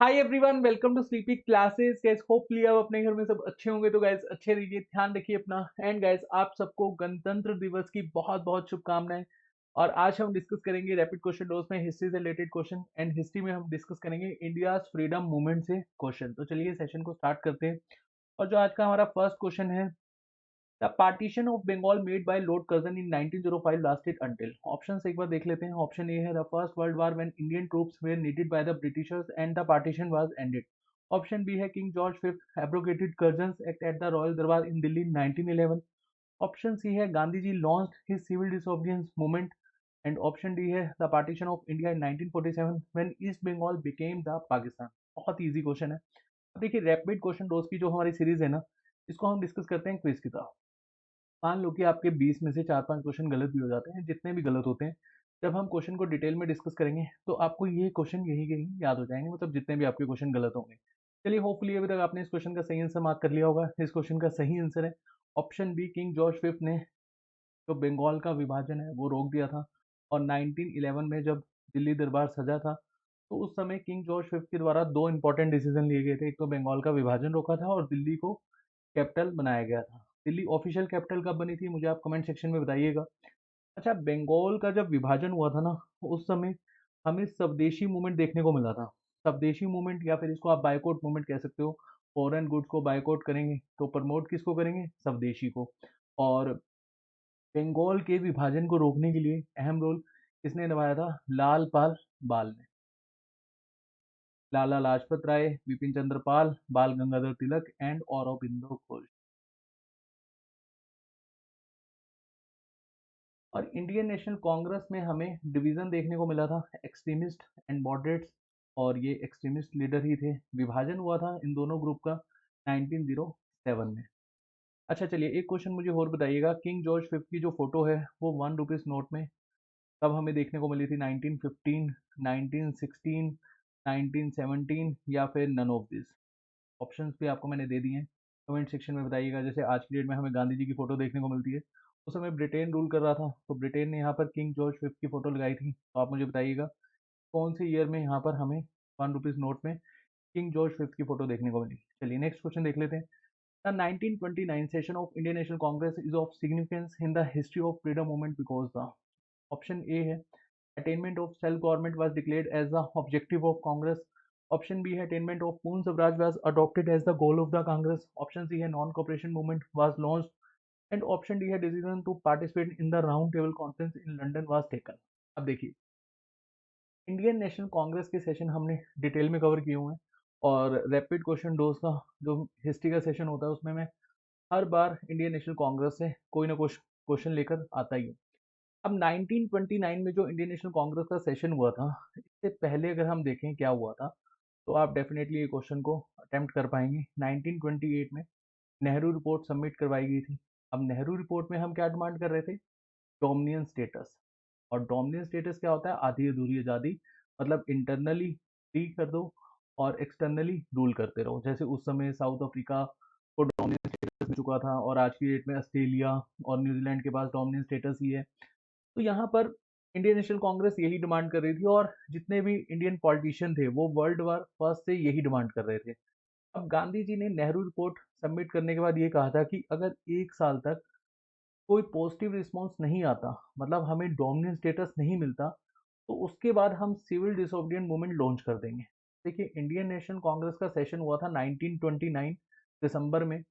Hi everyone, welcome to sleepy classes. Guys hopefully आप अपने घर में सब अच्छे होंगे। तो गाइस अच्छे रहिए, ध्यान रखिए अपना। एंड गाइस आप सबको गणतंत्र दिवस की बहुत बहुत शुभकामनाएं। और आज हम डिस्कस करेंगे रैपिड क्वेश्चन डोज में हिस्ट्री से रिलेटेड क्वेश्चन। एंड हिस्ट्री में हम डिस्कस करेंगे इंडिया फ्रीडम मूवमेंट से क्वेश्चन। तो चलिए सेशन को स्टार्ट करते हैं। और जो आज का हमारा फर्स्ट क्वेश्चन है, the partition of Bengal made by Lord Curzon in 1905 lasted until. Option एक बार देख लेते हैं। ऑप्शन ए है the first world war when Indian troops were needed by the Britishers and the partition was ended. Option B है King George fifth abrogated Curzon's act at the royal durbar in Delhi 1911। Option C है Gandhi ji launched his civil disobedience movement. And option D है the partition of India in 1947 when East Bengal became the Pakistan. बहुत easy question है। अब देखिए rapid question dose की जो हमारी series है ना, इसको हम डिस्कस करते हैं क्विज की तरह। मान लो कि आपके 20 में से 4-5 क्वेश्चन गलत भी हो जाते हैं। जितने भी गलत होते हैं, जब हम क्वेश्चन को डिटेल में डिस्कस करेंगे तो आपको ये क्वेश्चन यही यही याद हो जाएंगे, मतलब जितने भी आपके क्वेश्चन गलत होंगे। चलिए होपफुली अभी तक आपने इस क्वेश्चन का सही आंसर मार्क कर लिया होगा। इस क्वेश्चन का सही आंसर है option B, King George fifth ने जो बंगाल का विभाजन है वो रोक दिया था। और 1911 में जब दिल्ली दरबार सजा था, तो उस समय किंग जॉर्ज फिफ्थ के द्वारा दो इंपॉर्टेंट डिसीजन लिए गए थे। एक तो बंगाल का विभाजन रोका था और दिल्ली को कैपिटल बनाया गया था। दिल्ली ऑफिशियल कैपिटल कब बनी थी, मुझे आप कमेंट सेक्शन में बताइएगा। अच्छा, बंगाल का जब विभाजन हुआ था ना, उस समय हमें स्वदेशी मूवमेंट देखने को मिला था। स्वदेशी मूवमेंट या फिर इसको आप बायकॉट मूवमेंट कह सकते हो। फॉरेन गुड्स को बायकॉट करेंगे तो प्रमोट किसको करेंगे, स्वदेशी को। और बंगाल के विभाजन को रोकने के लिए अहम रोल किसने निभाया था, लाल पाल बाल ने। लाला लाजपत राय, विपिन चंद्र पाल, बाल गंगाधर तिलक एंड औरोबिंदो घोष। और इंडियन नेशनल कांग्रेस में हमें डिवीजन देखने को मिला था, एक्सट्रीमिस्ट एंड मॉडरेट्स। और ये एक्सट्रीमिस्ट लीडर ही थे। विभाजन हुआ था इन दोनों ग्रुप का 1907 में। अच्छा चलिए एक क्वेश्चन मुझे और बताइएगा, किंग जॉर्ज फिफ्थ की जो फोटो है वो 1 रुपीज नोट में तब हमें देखने को मिली थी, 1915, 1916, 1917 या फिर नन ऑफ दिस। ऑप्शंस भी आपको मैंने दे दिए हैं, कमेंट सेक्शन में बताइएगा। जैसे आज की डेट में हमें गांधी जी की फोटो देखने को मिलती है, उस समय ब्रिटेन रूल कर रहा था, तो ब्रिटेन ने यहाँ पर किंग जॉर्ज फिफ्थ की फोटो लगाई थी। तो आप मुझे बताइएगा कौन से ईयर में यहाँ पर हमें 1 रुपीज नोट में किंग जॉर्ज फिफ्थ की फोटो देखने को मिली। चलिए नेक्स्ट क्वेश्चन देख लेते हैं। The 1929 session of Indian national Congress is of significance in the history of freedom movement because the. Option A है attainment of self-government was declared as the objective of Congress. Option B है attainment of Poon Swaraj was adopted as the goal of the Congress. Option C है non-cooperation movement was launched. And option D है decision to participate in the round table conference in London was taken. अब देखिए Indian national Congress के session हमने detail में cover किए हुए हैं। और रैपिड क्वेश्चन डोज का जो हिस्ट्री का सेशन होता है उसमें मैं हर बार इंडियन नेशनल कांग्रेस से कोई ना कुछ क्वेश्चन लेकर आता ही हूँ। अब 1929 में जो इंडियन नेशनल कांग्रेस का सेशन हुआ था, इससे पहले अगर हम देखें क्या हुआ था, तो आप डेफिनेटली ये क्वेश्चन को अटेम्प्ट कर पाएंगे। 1928 में नेहरू रिपोर्ट सबमिट करवाई गई थी। अब नेहरू रिपोर्ट में हम क्या डिमांड कर रहे थे, डोमिनियन स्टेटस। और डोमिनियन स्टेटस क्या होता है, आधी अधूरी आज़ादी, मतलब इंटरनली फ्री कर दो और एक्सटर्नली रूल करते रहो। जैसे उस समय साउथ अफ्रीका को डोमिनियन स्टेटस मिल चुका था और आज की डेट में ऑस्ट्रेलिया और न्यूजीलैंड के पास डोमिनियन स्टेटस ही है। तो यहाँ पर इंडियन नेशनल कांग्रेस यही डिमांड कर रही थी और जितने भी इंडियन पॉलिटिशियन थे वो वर्ल्ड वार फर्स्ट से यही डिमांड कर रहे थे। अब गांधी जी ने नेहरू रिपोर्ट सबमिट करने के बाद ये कहा था कि अगर 1 साल तक कोई पॉजिटिव रिस्पॉन्स नहीं आता, मतलब हमें डोमिनेंट स्टेटस नहीं मिलता, तो उसके बाद हम सिविल डिसोबीडियंट मूवमेंट लॉन्च कर देंगे। देखिए इंडियन नेशनल कांग्रेस का सेशन हुआ था 1929 दिसंबर में।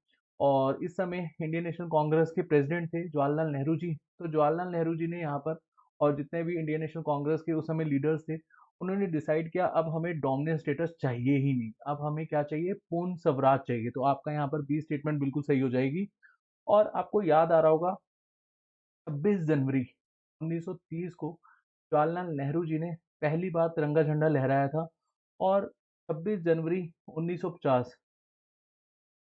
और इस समय इंडियन नेशनल कांग्रेस के प्रेसिडेंट थे जवाहरलाल नेहरू जी। तो जवाहरलाल नेहरू जी ने यहाँ पर, और जितने भी इंडियन नेशनल कांग्रेस के उस समय लीडर्स थे, उन्होंने डिसाइड किया अब हमें डोमिनेंट स्टेटस चाहिए ही नहीं, अब हमें क्या चाहिए, पूर्ण स्वराज चाहिए। तो आपका यहाँ पर बी स्टेटमेंट बिल्कुल सही हो जाएगी। और आपको याद आ रहा होगा 26 जनवरी 1930 को जवाहरलाल नेहरू जी ने पहली बार तिरंगा झंडा लहराया था। और 26 जनवरी 1950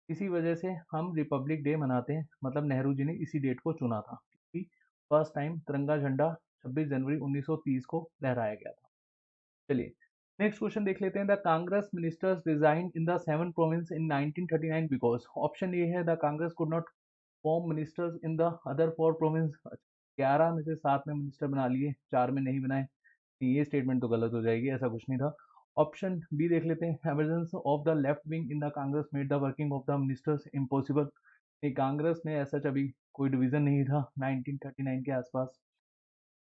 इसी वजह से हम रिपब्लिक डे मनाते हैं, मतलब नेहरू जी ने इसी डेट को चुना था कि फर्स्ट टाइम तिरंगा झंडा 26 जनवरी 1930 को लहराया गया था। चलिए नेक्स्ट क्वेश्चन देख लेते हैं। The Congress ministers resign in the seven province in 1939 because. Option A है the Congress could not form ministers in the other 4 province. 11 में से 7 में मिनिस्टर बना लिए, 4 में नहीं बनाए। ये स्टेटमेंट तो गलत हो जाएगी, ऐसा कुछ नहीं था। ऑप्शन बी देख लेते हैं, emergence of the left wing in the Congress made the working of the ministers impossible. Congress में ऐसा अभी कोई डिवीजन नहीं था 1939 के आसपास।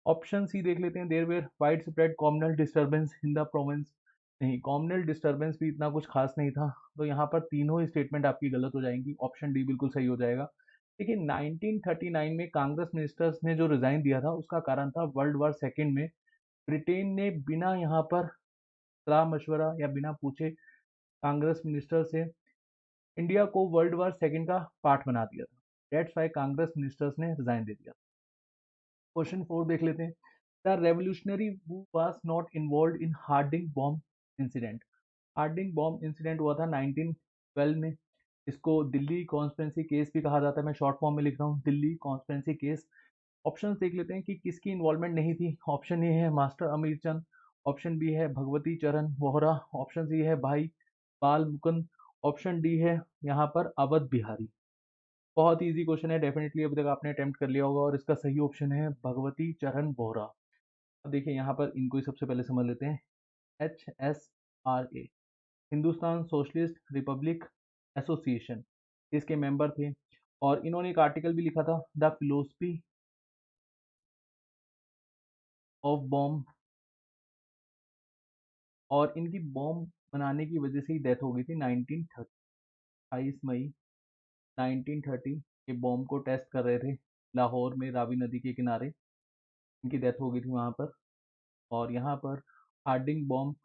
ऑप्शन सी देख लेते हैं, there were wide spread communal disturbance in the province. नहीं, कॉम्युनल डिस्टर्बेंस भी इतना कुछ खास नहीं था, तो यहाँ पर तीनों ही स्टेटमेंट आपकी गलत हो जाएंगी, ऑप्शन डी बिल्कुल सही हो जाएगा। लेकिन 1939 में कांग्रेस मिनिस्टर्स ने जो रिजाइन दिया था उसका कारण था वर्ल्ड वॉर सेकेंड में ब्रिटेन ने बिना यहाँ पर सलाह मशवरा या बिना पूछे कांग्रेस मिनिस्टर से इंडिया को वर्ल्ड वॉर सेकेंड का पार्ट बना दिया था। डेट्स वाई कांग्रेस मिनिस्टर्स ने रिजाइन दे दिया। क्वेश्चन 4 देख लेते हैं, the revolutionary who was not involve in Hardinge bomb incident. Hardinge bomb incident हुआ था 1912 में। इसको दिल्ली कॉन्स्पिरेसी केस भी कहा जाता है, मैं शॉर्ट फॉर्म में लिख रहा हूँ, दिल्ली कॉन्स्पिरेसी केस। ऑप्शंस देख लेते हैं कि किसकी इन्वॉल्वमेंट नहीं थी। ऑप्शन ए है मास्टर अमीर चंद, ऑप्शन बी है भगवती चरण वोहरा, ऑप्शन सी है भाई बाल मुकुंद, ऑप्शन डी है यहाँ पर अवध बिहारी। बहुत इजी क्वेश्चन है, डेफिनेटली अभी तक आपने अटेम्प्ट कर लिया होगा, और इसका सही ऑप्शन है भगवती चरण वोहरा। अब देखिए यहाँ पर इनको ही सबसे पहले समझ लेते हैं। HSRA, Hindustan socialist Republic association, इसके मेंबर थे, और इन्होंने एक आर्टिकल भी लिखा था, द फिलोसफी ऑफ बॉम्ब, और इनकी बॉम्ब बनाने की वजह से ही डेथ हो गई थी 1930, 28 मई 1930 के बॉम्ब को टेस्ट कर रहे थे लाहौर में रावी नदी के किनारे, इनकी डेथ हो गई थी वहाँ पर। और यहाँ पर हार्डिंग बॉम्ब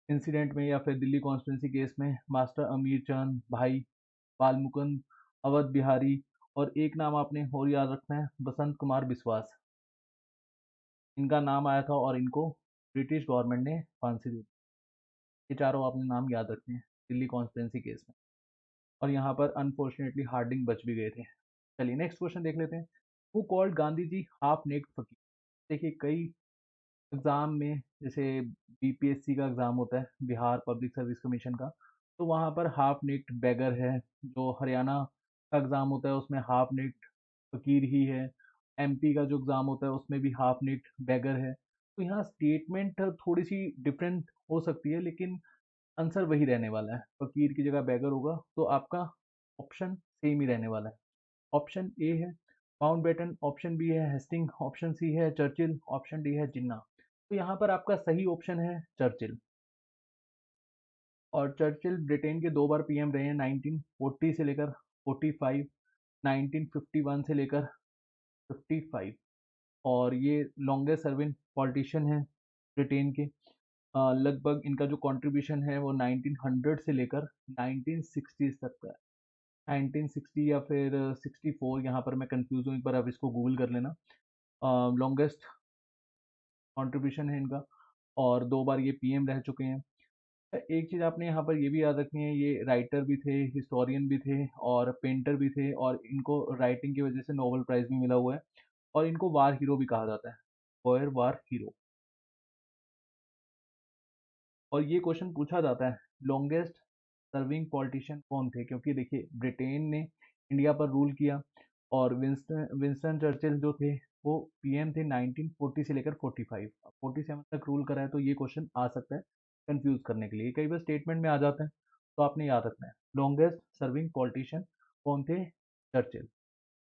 इंसिडेंट में या फिर दिल्ली कॉन्स्पिरेसी केस में मास्टर अमीर चंद, भाई बाल मुकुंद, अवध बिहारी, और एक नाम आपने और याद रखना है, बसंत कुमार बिस्वास, इनका नाम आया था और इनको ब्रिटिश गवर्नमेंट ने फांसी दी। ये चारों आपने नाम याद रखने हैं दिल्ली कॉन्स्पिरेसी केस में, और यहाँ पर अनफॉर्चुनेटली हार्डिंग बच भी गए थे। चलिए नेक्स्ट क्वेश्चन देख लेते हैं, who called Gandhi ji half naked फकीर। देखिए कई एग्जाम में, जैसे बीपीएससी का एग्जाम होता है, बिहार पब्लिक सर्विस कमीशन का, तो वहाँ पर हाफ नेक्ड बैगर है। जो हरियाणा का एग्जाम होता है उसमें हाफ नेक्ड फकीर ही है। एमपी का जो एग्जाम होता है उसमें भी हाफ नेक्ड बैगर है। तो यहाँ स्टेटमेंट थोड़ी सी डिफरेंट हो सकती है, लेकिन आंसर वही रहने वाला है, फकीर की जगह बैगर होगा, तो आपका ऑप्शन सेम ही रहने वाला है। ऑप्शन ए है माउंटबेटन, ऑप्शन बी है हेस्टिंग, ऑप्शन सी है चर्चिल, ऑप्शन डी है जिन्ना। तो यहाँ पर आपका सही ऑप्शन है चर्चिल। और चर्चिल ब्रिटेन के 2 बार पीएम रहे हैं, 1940 से लेकर 45, 1951 से लेकर 55, और ये लॉन्गेस्ट सर्विंग पॉलिटिशियन है ब्रिटेन के। लगभग इनका जो कंट्रीब्यूशन है वो 1900 से लेकर 1960 तक का है। 1960 या फिर 64, यहाँ पर मैं कंफ्यूज हूँ, एक बार आप इसको गूगल कर लेना। लॉन्गेस्ट कंट्रीब्यूशन है इनका, और 2 बार ये पीएम रह चुके हैं। एक चीज़ आपने यहाँ पर ये भी याद रखनी है, ये राइटर भी थे, हिस्टोरियन भी थे, और पेंटर भी थे, और इनको राइटिंग की वजह से नोबेल प्राइज़ भी मिला हुआ है, और इनको वार हीरो भी कहा जाता है, वर्ल्ड वार हीरो। और ये क्वेश्चन पूछा जाता है लॉन्गेस्ट सर्विंग पॉलिटिशियन कौन थे, क्योंकि देखिए ब्रिटेन ने इंडिया पर रूल किया, और विंस्टन विंस्टन चर्चिल जो थे वो पीएम थे 1940 से लेकर 45, 47 तक रूल करा है, तो ये क्वेश्चन आ सकता है कंफ्यूज करने के लिए, कई बार स्टेटमेंट में आ जाता है, तो आपने याद रखना है लॉन्गेस्ट सर्विंग पॉलिटिशियन कौन थे, चर्चिल।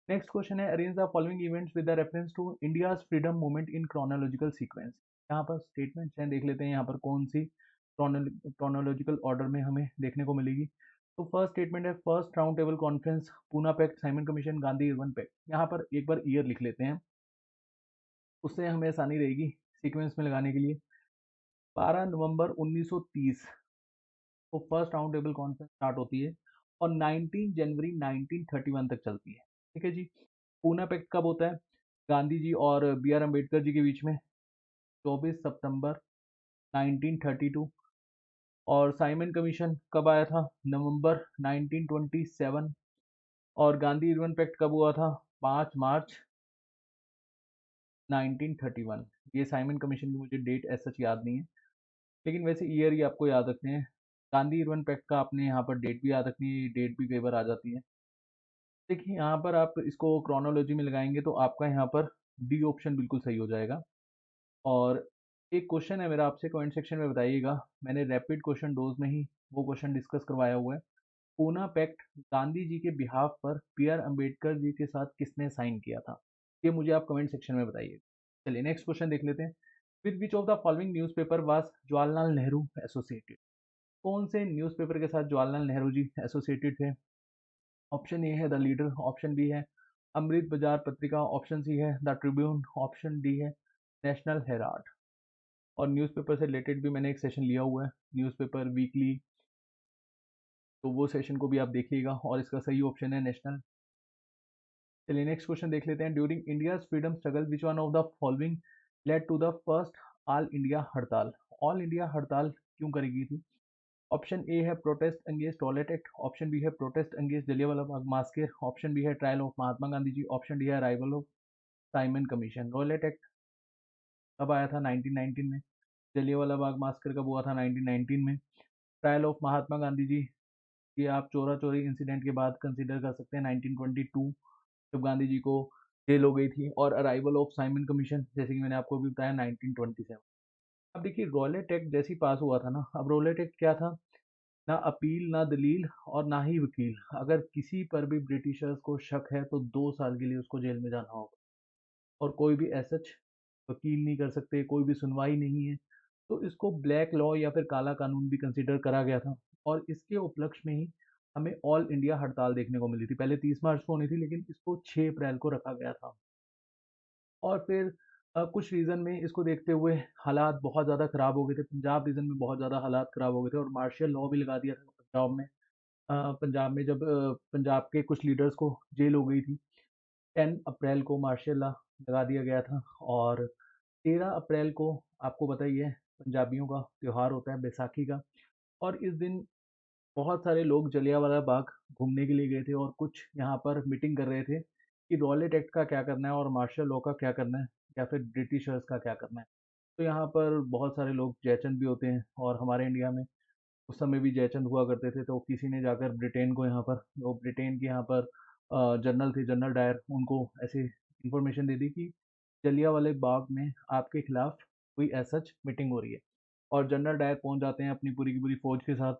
नेक्स्ट क्वेश्चन है, arrange the following events with the reference to India's freedom movement in chronological sequence. यहाँ पर स्टेटमेंट्स हैं, देख लेते हैं यहाँ पर कौन सी क्रोनोलॉजिकल ऑर्डर में हमें देखने को मिलेगी। तो फर्स्ट स्टेटमेंट है, first round table conference, Poona pact, Simon commission, Gandhi Irwin pact. यहाँ पर एक बार ईयर लिख लेते हैं, उससे हमें आसानी रहेगी सीक्वेंस में लगाने के लिए। 12 नवंबर 1930 को first round table conference start होती है, और 19 जनवरी 1931 तक चलती है। ठीक है जी। पूना पैक्ट कब होता है, गांधी जी और बी आर अम्बेडकर जी के बीच में, 24 सितंबर 1932। और साइमन कमीशन कब आया था, नवंबर 1927। और गांधी इरविन पैक्ट कब हुआ था, 5 मार्च 1931। ये साइमन कमीशन की मुझे डेट ऐसा याद नहीं है, लेकिन वैसे ईयर ही आपको याद रखने हैं। गांधी इरविन पैक्ट का आपने यहाँ पर डेट भी याद रखनी है, डेट भी कई बार आ जाती है। देखिए यहाँ पर आप इसको क्रोनोलॉजी में लगाएंगे तो आपका यहाँ पर डी ऑप्शन बिल्कुल सही हो जाएगा। और एक क्वेश्चन है मेरा आपसे, कमेंट सेक्शन में बताइएगा। मैंने रैपिड क्वेश्चन डोज में ही वो क्वेश्चन डिस्कस करवाया हुआ है। पूना पैक्ट गांधी जी के बिहाफ पर बी आर अम्बेडकर जी के साथ किसने साइन किया था? ये मुझे आप कमेंट सेक्शन में बताइए। चलिए नेक्स्ट क्वेश्चन देख लेते हैं। With which of the following newspaper was Jawaharlal Nehru associated? कौन से न्यूज़पेपर के साथ जवाहरलाल नेहरू जी एसोसिएटेड थे? ऑप्शन ए है द लीडर, ऑप्शन बी है अमृत बाजार पत्रिका, ऑप्शन सी है द ट्रिब्यून, ऑप्शन डी है नेशनल हेराल्ड। और न्यूज़पेपर से रिलेटेड भी मैंने एक सेशन लिया हुआ है, न्यूज़पेपर वीकली, तो वो सेशन को भी आप देखिएगा। और इसका सही ऑप्शन है नेशनल। चलिए नेक्स्ट क्वेश्चन देख लेते हैं। During India freedom struggle which one of the following led to the first all India hartal? All India हड़ताल क्यों करी गई थी? ऑप्शन ए है protest against toilet act, option B है protest against Jallianwala Bagh massacre, option B है trial of Mahatma Gandhi ji, option D है arrival of Simon commission. Toilet act कब आया था? 1919 में। जलियांवाला बाग मास्कर कब हुआ था? 1919 में। ट्रायल ऑफ महात्मा गांधी जी, ये आप चोरा चोरी इंसिडेंट के बाद कंसिडर कर सकते हैं, 1922 जब गांधी जी को जेल हो गई थी। और अराइवल ऑफ साइमन कमीशन जैसे कि मैंने आपको भी बताया 1927। अब देखिए रॉलेट एक्ट जैसी पास हुआ था ना, अब रॉलेट एक्ट क्या था? ना अपील, ना दलील और ना ही वकील। अगर किसी पर भी ब्रिटिशर्स को शक है तो 2 साल के लिए उसको जेल में जाना होगा, और कोई भी ऐसा वकील नहीं कर सकते, कोई भी सुनवाई नहीं है। तो इसको ब्लैक लॉ या फिर काला कानून भी कंसिडर करा गया था। और इसके उपलक्ष्य में ही हमें ऑल इंडिया हड़ताल देखने को मिली थी। पहले 30 मार्च को होनी थी, लेकिन इसको 6 अप्रैल को रखा गया था। और फिर कुछ रीज़न में इसको देखते हुए हालात बहुत ज़्यादा ख़राब हो गए थे। पंजाब रीजन में बहुत ज़्यादा हालात ख़राब हो गए थे और मार्शियल लॉ भी लगा दिया था पंजाब में। पंजाब में जब पंजाब के कुछ लीडर्स को जेल हो गई थी, 10 अप्रैल को मार्शियल लॉ लगा दिया गया था। और 13 अप्रैल को आपको पता ही है पंजाबियों का त्यौहार होता है बैसाखी का। और इस दिन बहुत सारे लोग जलियांवाला बाग घूमने के लिए गए थे और कुछ यहाँ पर मीटिंग कर रहे थे कि रॉलेट एक्ट का क्या करना है और मार्शल लॉ का क्या करना है, या फिर ब्रिटिशर्स का क्या करना है। तो यहाँ पर बहुत सारे लोग जयचंद भी होते हैं, और हमारे इंडिया में उस समय भी जयचंद हुआ करते थे। तो किसी ने जाकर ब्रिटेन को यहाँ पर, वो ब्रिटेन के यहाँ पर जनरल थे, जनरल डायर, उनको ऐसे इंफॉर्मेशन दे दी कि जलियांवाले बाग में आपके खिलाफ कोई ऐसा मीटिंग हो रही है। और जनरल डायर पहुंच जाते हैं अपनी पूरी की पूरी फौज के साथ,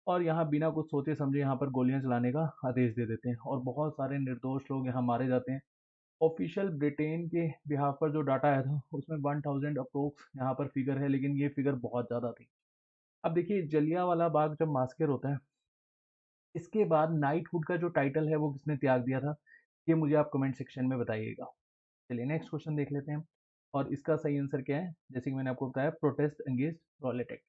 और यहाँ बिना कुछ सोचे समझे यहाँ पर गोलियां चलाने का आदेश दे देते हैं, और बहुत सारे निर्दोष लोग यहाँ मारे जाते हैं। ऑफिशियल ब्रिटेन के बिहाफ पर जो डाटा आया था उसमें 1000 अप्रोक्स यहाँ पर फिगर है, लेकिन ये फिगर बहुत ज़्यादा थी। अब देखिए जलियांवाला बाग जब मास्कर होता है, इसके बाद नाइटहुड का जो टाइटल है वो किसने त्याग दिया था? ये मुझे आप कमेंट सेक्शन में बताइएगा। चलिए नेक्स्ट क्वेश्चन देख लेते हैं। और इसका सही आंसर क्या है? जैसे कि मैंने आपको बताया, protest against Rowlatt act.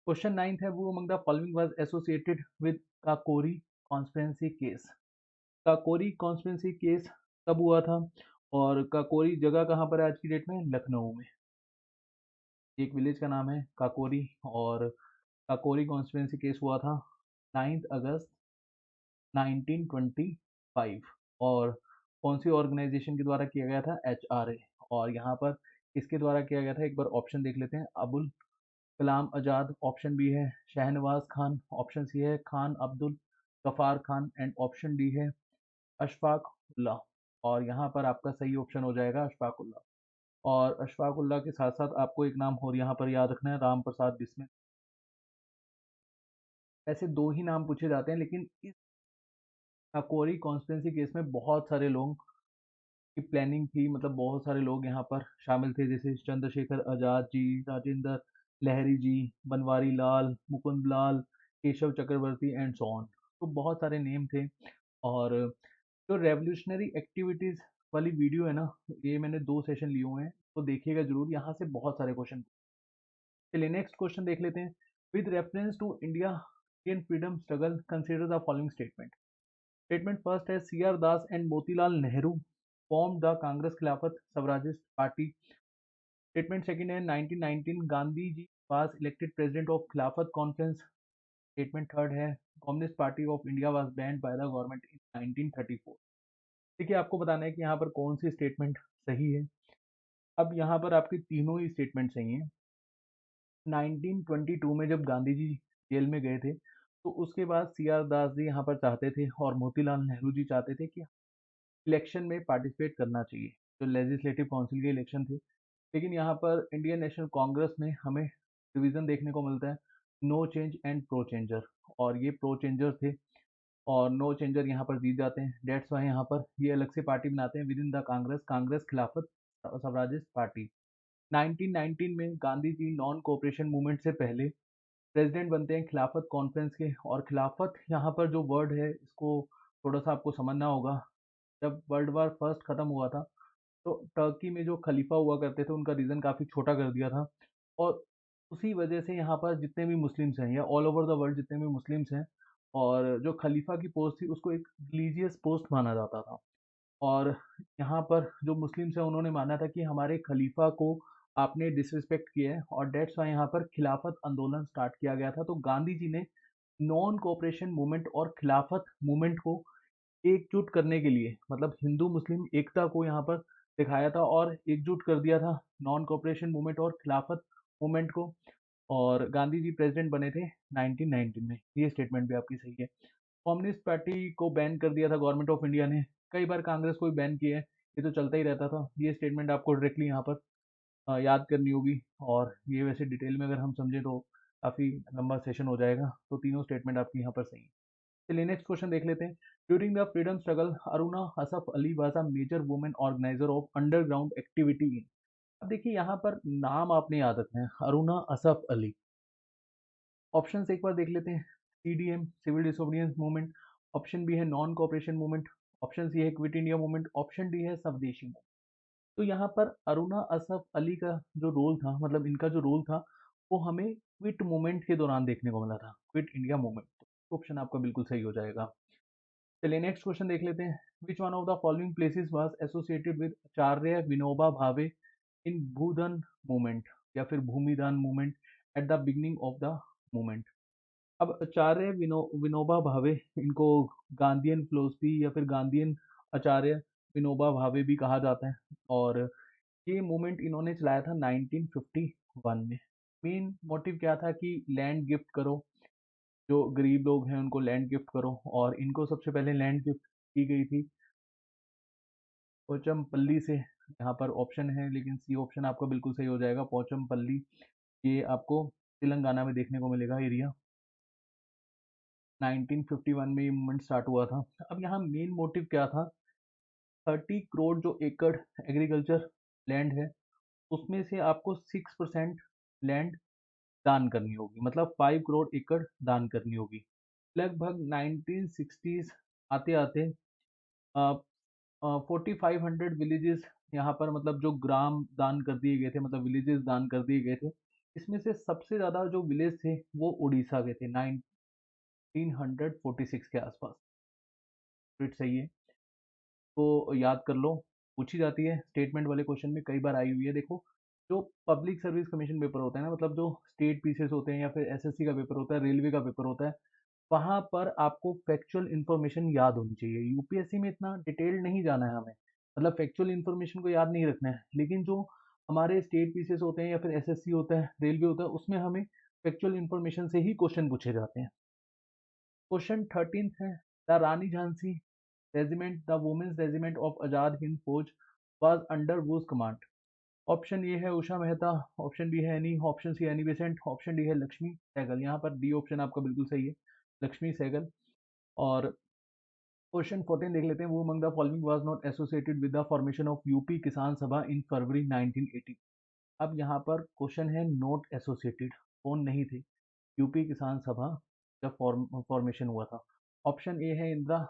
Question 9th है, वो among the following was associated with Kakori conspiracy case? Kakori conspiracy case कब हुआ था? और काकोरी जगह कहाँ पर है आज की डेट में? लखनऊ में। एक विलेज का नाम है काकोरी। और काकोरी कॉन्स्पिरेसी केस हुआ था 9 अगस्त 1925। और कौन सी ऑर्गेनाइजेशन के द्वारा किया गया था? HRA। और यहाँ पर किसके द्वारा किया गया था? एक बार ऑप्शन देख लेते हैं। अबुल कलाम आज़ाद, ऑप्शन बी है शहनवाज खान, ऑप्शन सी है Khan Abdul Ghaffar Khan, and option D है अशफाक उल्लाह। और यहाँ पर आपका सही ऑप्शन हो जाएगा अशफाक उल्लाह। और अशफाक उल्लाह के साथ साथ आपको एक नाम और यहाँ पर याद रखना है, राम प्रसाद बिस्मिल। ऐसे दो ही नाम पूछे जाते हैं, लेकिन इस काकोरी कॉन्स्टिट्यूंसी केस में बहुत सारे लोग की प्लानिंग थी, मतलब बहुत सारे लोग यहाँ पर शामिल थे, जैसे चंद्रशेखर आजाद जी, राजेंद्र लहरी जी, बनवारी लाल, मुकुंद लाल, केशव चक्रवर्ती एंड सो ऑन। तो बहुत सारे नेम थे। और जो रेवोल्यूशनरी एक्टिविटीज वाली वीडियो है ना, ये मैंने 2 सेशन लिए हुए हैं, तो देखिएगा जरूर, यहाँ से बहुत सारे क्वेश्चन। चलिए नेक्स्ट क्वेश्चन देख लेते हैं। With reference to India in freedom struggle consider the following statement. Statement first है C R Das and Motilal Nehru form the Congress Khilafat Swarajist party. Statement second है 1919 Gandhi ji was elected president of Khilafat conference. Statement third है communist party of India was banned by the government in 1934। देखिए आपको बताना है कि यहाँ पर कौन सी स्टेटमेंट सही है। अब यहाँ पर आपकी तीनों ही स्टेटमेंट सही हैं। 1922 में जब गांधी जी जेल में गए थे, तो उसके बाद सी आर दास जी यहाँ पर चाहते थे और मोतीलाल नेहरू जी चाहते थे कि इलेक्शन में पार्टिसिपेट करना चाहिए, जो लेजिस्लेटिव काउंसिल के इलेक्शन थे। लेकिन यहाँ पर इंडियन नेशनल कांग्रेस में हमें डिवीज़न देखने को मिलता है, no change and pro changer, और ये प्रो चेंजर थे और नो चेंजर यहाँ पर जीत जाते हैं। डेट्स वाई यहाँ पर ये अलग से पार्टी बनाते हैं with in the Congress, Congress Khilafat Swarajist party. 1919 में Gandhi ji non cooperation movement से पहले प्रेसिडेंट बनते हैं खिलाफत कॉन्फ्रेंस के। और खिलाफत यहाँ पर जो वर्ड है इसको थोड़ा सा आपको समझना होगा। जब वर्ल्ड वार फर्स्ट खत्म हुआ था तो टर्की में जो खलीफा हुआ करते थे उनका रीजन काफ़ी छोटा कर दिया था, और उसी वजह से यहाँ पर जितने भी मुस्लिम्स हैं या ऑल ओवर द वर्ल्ड जितने भी मुस्लिम्स हैं, और जो खलीफा की पोस्ट थी उसको एक रिलीजियस पोस्ट माना जाता था। और यहाँ पर जो मुस्लिम्स हैं उन्होंने माना था कि हमारे खलीफा को आपने डिसरिस्पेक्ट किया है, और डेट्स वाई यहाँ पर खिलाफत आंदोलन स्टार्ट किया गया था। तो गांधी जी ने नॉन कोऑपरेशन मूवमेंट और खिलाफत मूवमेंट को एकजुट करने के लिए, मतलब हिंदू मुस्लिम एकता को यहाँ पर दिखाया था और एकजुट कर दिया था नॉन कोऑपरेशन मूवमेंट और खिलाफत मूवमेंट को। और गांधी जी प्रेसिडेंट बने थे 1919 में। ये स्टेटमेंट भी आपकी सही है। कम्युनिस्ट पार्टी को बैन कर दिया था गवर्नमेंट ऑफ इंडिया ने। कई बार कांग्रेस को भी बैन किया है, ये तो चलता ही रहता था। ये स्टेटमेंट आपको डायरेक्टली यहाँ पर याद करनी होगी, और ये वैसे डिटेल में अगर हम समझें तो काफ़ी लंबा सेशन हो जाएगा। तो तीनों स्टेटमेंट आपकी यहाँ पर सही है। चलिए नेक्स्ट क्वेश्चन देख लेते हैं। During the freedom struggle Aruna Asaf Ali was a major women organiser of underground activity in. अब देखिए यहाँ पर नाम आपने याद रखना है, अरुणा असफ अली। ऑप्शंस एक बार देख लेते हैं। CDM civil disobedience movement, option B है non cooperation movement, option C है quit India movement, option D है स्वदेशी मूवमेंट। तो यहाँ पर अरुणा असफ अली का जो रोल था, मतलब इनका जो रोल था, वो हमें क्विट मूवमेंट के दौरान देखने को मिला था, क्विट इंडिया मूवमेंट। तो ऑप्शन आपका बिल्कुल सही हो जाएगा। चलिए नेक्स्ट क्वेश्चन देख लेते हैं। Which one of the following places was associated with Acharya Vinoba Bhave in Bhoodan movement या फिर Bhoomidan movement at the beginning of the movement. अब आचार्य विनोबा भावे, इनको गांधीयन फिलोसफी या फिर गांधीयन आचार्य विनोबा भावे भी कहा जाता है, और ये मूवमेंट इन्होंने चलाया था 1951 में। मेन मोटिव क्या था कि लैंड गिफ्ट करो, जो गरीब लोग हैं उनको लैंड गिफ्ट करो। और इनको सबसे पहले लैंड गिफ्ट की गई थी पोचमपल्ली से। यहाँ पर ऑप्शन है लेकिन सी ऑप्शन आपका बिल्कुल सही हो जाएगा, पोचमपल्ली। ये आपको तेलंगाना में देखने को मिलेगा एरिया। 1951 में ये मूवमेंट स्टार्ट हुआ था। अब यहाँ मेन मोटिव क्या था, 30 करोड़ जो एकड़ एग्रीकल्चर लैंड है उसमें से आपको 6% लैंड दान करनी होगी, मतलब 5 करोड़ एकड़ दान करनी होगी। लगभग 1960s आते आते 4500 विलेजेस यहाँ पर, मतलब जो ग्राम दान कर दिए गए थे, मतलब विलेजेस दान कर दिए गए थे। इसमें से सबसे ज़्यादा जो विलेज थे वो उड़ीसा के थे, 1946 के आसपास। फिट सही है, तो याद कर लो। पूछी जाती है स्टेटमेंट वाले क्वेश्चन में, कई बार आई हुई है। देखो, जो पब्लिक सर्विस कमीशन पेपर होता है ना, मतलब जो स्टेट पीसीएस होते हैं या फिर एसएससी का पेपर होता है, रेलवे का पेपर होता है, वहाँ पर आपको फैक्चुअल इन्फॉर्मेशन याद होनी चाहिए। यूपीएससी में इतना डिटेल नहीं जाना है हमें, मतलब फैक्चुअल इन्फॉर्मेशन को याद नहीं रखना है। लेकिन जो हमारे स्टेट पीसीएस होते हैं या फिर एसएससी होता है, रेलवे होता है, उसमें हमें फैक्चुअल इन्फॉर्मेशन से ही क्वेश्चन पूछे जाते हैं। क्वेश्चन 13 है, the Rani Jhansi regiment, the women's regiment of Azad Hind Fauj was under whose command. Option A है उषा मेहता, ऑप्शन बी है Annie, option C Annie Besant, option D है लक्ष्मी सहगल। यहाँ पर डी ऑप्शन आपका बिल्कुल सही है, लक्ष्मी सहगल। और क्वेश्चन 14 देख लेते हैं। वो among the following was not associated with the formation of UP किसान सभा इन फरवरी 1980। अब यहाँ पर क्वेश्चन है नॉट एसोसिएटेड, कौन नहीं थे यूपी किसान सभा जब फॉर्मेशन हुआ था। ऑप्शन ए है इंदिरा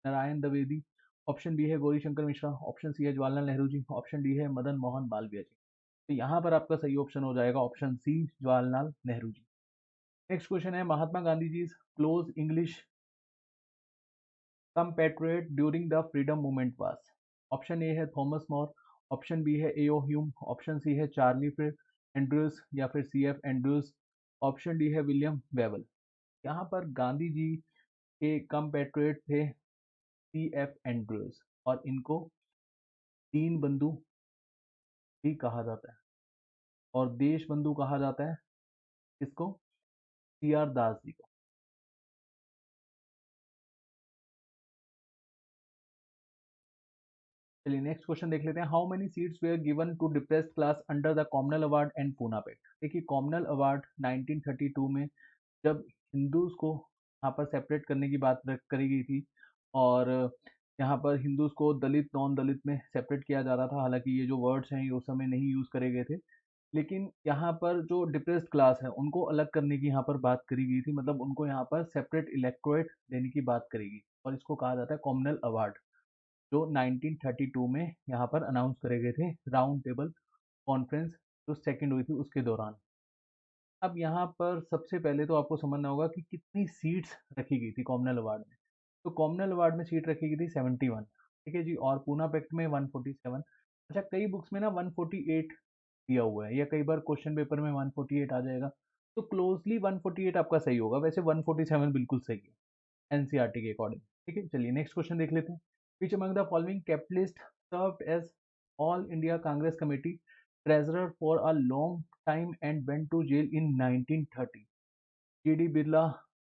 नारायण द्विवेदी, ऑप्शन बी है गौरी शंकर मिश्रा, ऑप्शन सी है जवाहरलाल नेहरू जी, ऑप्शन डी है मदन मोहन मालवीय जी। तो यहाँ पर आपका सही ऑप्शन हो जाएगा option C, Jawaharlal Nehru ji. Next question है, Mahatma Gandhi ji close English compatriot during the freedom movement was. Option A है थॉमस मोर, ऑप्शन बी है एओ ह्यूम, ऑप्शन सी है चार्ली फिर एंड्रयूज या फिर C F Andrews, option D है विलियम बेवल। यहाँ पर गांधी जी के compatriot थे सी एफ एंड्रयूज, और इनको दीन बंधु भी कहा जाता है, और देश बंधु कहा जाता है इसको, सी आर दास जी को। चलिए नेक्स्ट क्वेश्चन देख लेते हैं। How many seats were given to depressed class under the communal award and Poona pact. देखिए कॉमनल अवार्ड 1932 में जब हिंदूज को यहाँ पर सेपरेट करने की बात करी गई थी और यहाँ पर हिंदूज को दलित नॉन दलित में सेपरेट किया जा रहा था। हालांकि ये जो वर्ड्स हैं ये उस समय नहीं यूज़ करे गए थे, लेकिन यहाँ पर जो डिप्रेस्ड क्लास है उनको अलग करने की यहाँ पर बात करी गई थी। मतलब उनको यहाँ पर सेपरेट इलेक्टोरेट देने की बात करी गई और इसको कहा जाता है कॉमनल अवार्ड, जो 1932 में यहाँ पर अनाउंस करे गए थे राउंड टेबल कॉन्फ्रेंस जो सेकंड हुई थी उसके दौरान। अब यहाँ पर सबसे पहले तो आपको समझना होगा कि कितनी सीट्स रखी गई थी कॉमनल अवार्ड में। तो कॉमनल अवार्ड में सीट रखी गई थी 71, ठीक है जी, और पूना पैक्ट में 147। अच्छा, कई बुक्स में ना 148 दिया हुआ है या कई बार क्वेश्चन पेपर में 148 आ जाएगा, तो क्लोजली 148 आपका सही होगा, वैसे 147 बिल्कुल सही है एनसीईआरटी के अकॉर्डिंग। ठीक है, चलिए नेक्स्ट क्वेश्चन देख लेते हैं। Which among the following capitalist served as all India Congress committee treasurer for a long time and went to jail in 1930? GD Birla,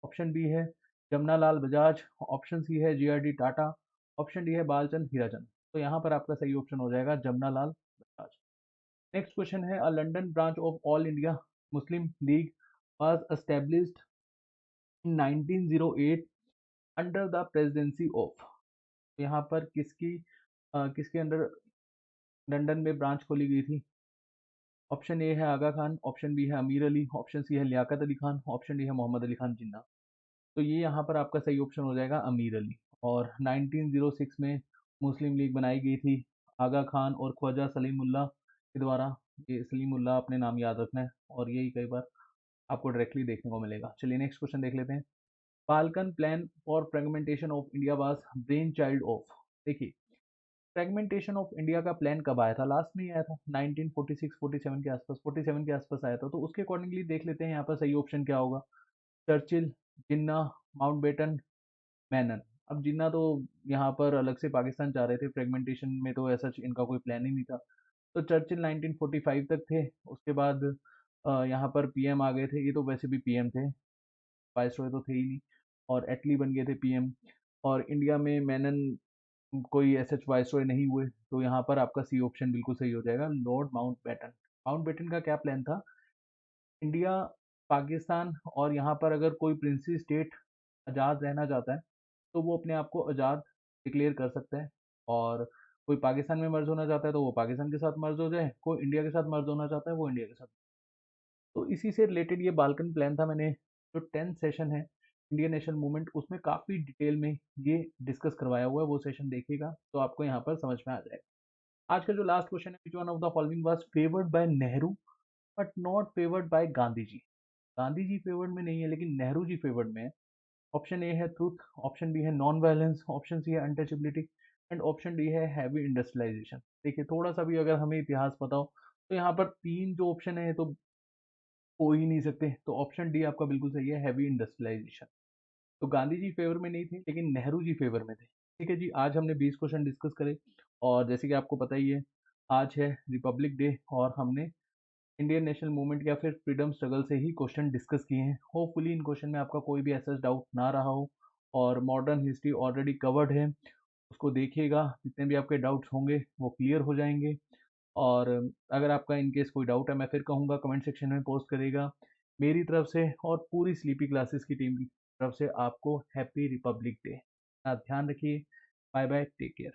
option B है जमनालाल बजाज, ऑप्शन सी है जीआरडी टाटा, ऑप्शन डी है बालचंद हीराचंद। तो यहाँ पर आपका सही ऑप्शन हो जाएगा जमनालाल बजाज। नेक्स्ट क्वेश्चन है, a London branch of all India Muslim League was established in 1908 under the presidency of. यहाँ पर किसके अंडर लंदन में ब्रांच खोली गई थी? ऑप्शन ए है आगा खान, ऑप्शन बी है अमीर अली, ऑप्शन सी है लियाकत अली खान, ऑप्शन डी है मोहम्मद अली खान जिन्ना। तो ये यहाँ पर आपका सही ऑप्शन हो जाएगा अमीर अली। और 1906 में मुस्लिम लीग बनाई गई थी आगा खान और ख्वाजा सलीमुल्लाह के द्वारा। ये सलीमुल्लाह अपने नाम याद रखना है और यही कई बार आपको डायरेक्टली देखने को मिलेगा। चलिए नेक्स्ट क्वेश्चन देख लेते हैं। Balkan plan for fragmentation of India was brain child of. देखिए फ्रेगमेंटेशन ऑफ इंडिया का प्लान कब आया था? लास्ट में ही आया था 1946-47 के आसपास, 47 के आसपास आया था। तो उसके अकॉर्डिंगली देख लेते हैं यहाँ पर सही ऑप्शन क्या होगा। चर्चिल, जिन्ना, माउंटबेटन, मैनन। अब जिन्ना तो यहाँ पर अलग से पाकिस्तान चाह रहे थे, फ्रेगमेंटेशन में तो ऐसा इनका कोई प्लान ही नहीं था। तो चर्चिल 1945 तक थे, उसके बाद यहाँ पर पीएम आ गए थे। ये तो वैसे भी पीएम थे, वाइसरॉय तो थे ही नहीं, और एटली बन गए थे पीएम। और इंडिया में मैनन कोई एसएच वाइसरॉय नहीं हुए, तो यहाँ पर आपका सी ऑप्शन बिल्कुल सही हो जाएगा, लॉर्ड माउंटबेटन। माउंटबेटन का क्या प्लान था? इंडिया, पाकिस्तान और यहाँ पर अगर कोई प्रिंसी स्टेट आज़ाद रहना चाहता है तो वो अपने आप को आज़ाद डिक्लेयर कर सकता है, और कोई पाकिस्तान में मर्ज होना चाहता है तो वो पाकिस्तान के साथ मर्ज हो जाए, कोई इंडिया के साथ मर्ज होना चाहता है वो इंडिया के साथ। तो इसी से रिलेटेड ये बाल्कन प्लान था। मैंने जो 10th सेशन है इंडियन नेशनल मूवमेंट उसमें काफ़ी डिटेल में ये डिस्कस करवाया हुआ है, वो सेशन देखिएगा तो आपको यहाँ पर समझ में आ जाएगा। आज का जो लास्ट क्वेश्चन है, which one of the following was favoured by Nehru but not favoured by Gandhi ji. Gandhi ji favoured में नहीं है लेकिन नेहरू जी फेवर्ड में है। ऑप्शन ए है ट्रूथ, ऑप्शन बी है नॉन वायलेंस, ऑप्शन सी है अनटचेबिलिटी एंड ऑप्शन डी है हैवी इंडस्ट्रियलाइजेशन। देखिए थोड़ा सा भी अगर हमें इतिहास पता हो तो यहाँ पर तीन जो ऑप्शन है तो हो ही नहीं सकते, तो ऑप्शन डी आपका बिल्कुल सही है, हैवी इंडस्ट्रियलाइजेशन। तो गांधी जी फेवर में नहीं थे लेकिन नेहरू जी फेवर में थे। ठीक है जी, आज हमने 20 क्वेश्चन डिस्कस करे और जैसे कि आपको पता ही है आज है रिपब्लिक डे और हमने इंडियन नेशनल मूवमेंट या फिर फ्रीडम स्ट्रगल से ही क्वेश्चन डिस्कस किए हैं। होपफुली इन क्वेश्चन में आपका कोई भी ऐसा डाउट ना रहा हो और मॉडर्न हिस्ट्री ऑलरेडी कवर्ड है, उसको देखिएगा, जितने भी आपके डाउट्स होंगे वो क्लियर हो जाएंगे। और अगर आपका इनकेस कोई डाउट है मैं फिर कहूँगा कमेंट सेक्शन में पोस्ट करेगा। मेरी तरफ से और पूरी स्लीपी क्लासेस की टीम की तरफ से आपको हैप्पी रिपब्लिक डे। आप ध्यान रखिए, बाय बाय, टेक केयर।